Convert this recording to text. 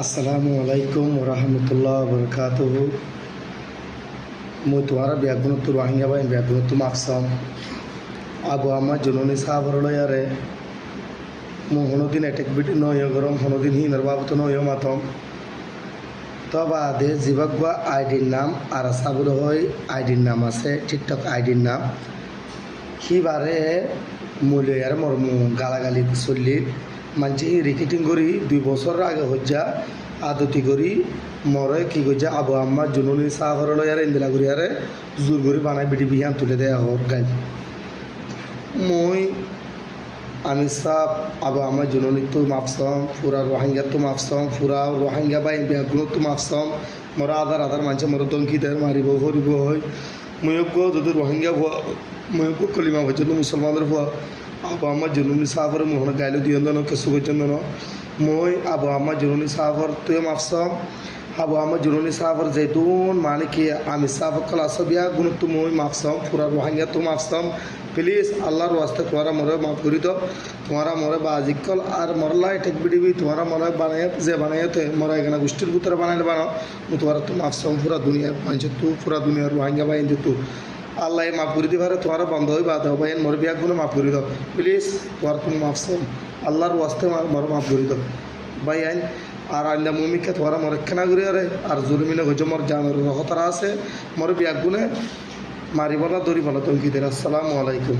আসসালামু আলাইকুম রহমতুল্লাহ বরকাতুহু। মই তোমারা ব্যাগুণত্ব রোহিঙ্গা বাহিনী ব্যাগুণত্ব মাকসাম আবু আমার জননী সাহাবরলয়ারে মো হনদিন এটেক বিটি নয় গরম হনদিন হিনার বাবত নয় মাতম তবা আদে জিবাগুয়া আইডির নাম আর সাবুর হয় আইডির নাম আছে টিকটক আইডির নাম সিবারে মূল্যার মর্ম গালাগালি চললি মানছি রিকেটিং করি 2 বছর আগে হজ্জা আদতি করি মরে কি করছে আবু আম্মার জননী সাহাবরলয়ারে ইন্দিরা করিয়ারে জোর করে বানায় বিটি বিহান তুলে দেয়া হোক গাই মই আমি সাপ আবু আমার জননী তো মাপসম পুরা রোহিঙ্গা তো মাপসম পুরা রোহিঙ্গা বাই ব্যাগুলো তো মাপসম মোরা আধার মানুষ মোর দঙ্কি দেয় মারিব হরিব হয় ময়জ্ঞ যদি রোহিঙ্গা হওয়া ময়জ্ঞ কলিমা হচ্ছে মুসলমানের হওয়া আবু আমার জননী সাহাবর মোহন গাইলে দিয়ে কেসু করছেন মই আবু আমার জননী সাহাবর তুই মাপসম আবু আমার জননী সাহাবর যেতুন মানে কি আমি সাহাব ক্লাস বিয়া গুণত্ব মই মাপসম পুরা রোহিঙ্গা তো মাপসম প্লিজ আল্লাহর ওয়াস্তে তোমারা মরে মাফ করি তো তোমারা মরে বা আজিকল আর মরলা ঠেক বিডিবি তোমারা মনে বানায় যে বানাইতে মরা এখানে গোষ্ঠীর ভিতরে বানাইলে বানাও তোমার তো মাফসম পুরা দুনিয়ার মানুষ তু পুরা দুনিয়ার রোহিঙ্গা বাহিন তু আল্লাহ মাফ করে দিবারে তোমারা বন্ধ হয়ে বাদ দাও বাইন মরে বিয়াগুলো মাফ করে দাও প্লিজ তোমার তুমি মাফসম আল্লাহর ওয়াস্তে মরে মাফ করে দাও ভাই আইন আর আল্লাহ মমিকে তোমারা মরে কেনা করি আরে আর জুলমিনে হচ্ছে মোর জানের রহতারা আছে মরে বিয়াগুনে মারিবলা দরিবলা তঙ্কিদের। আসসালামু আলাইকুম।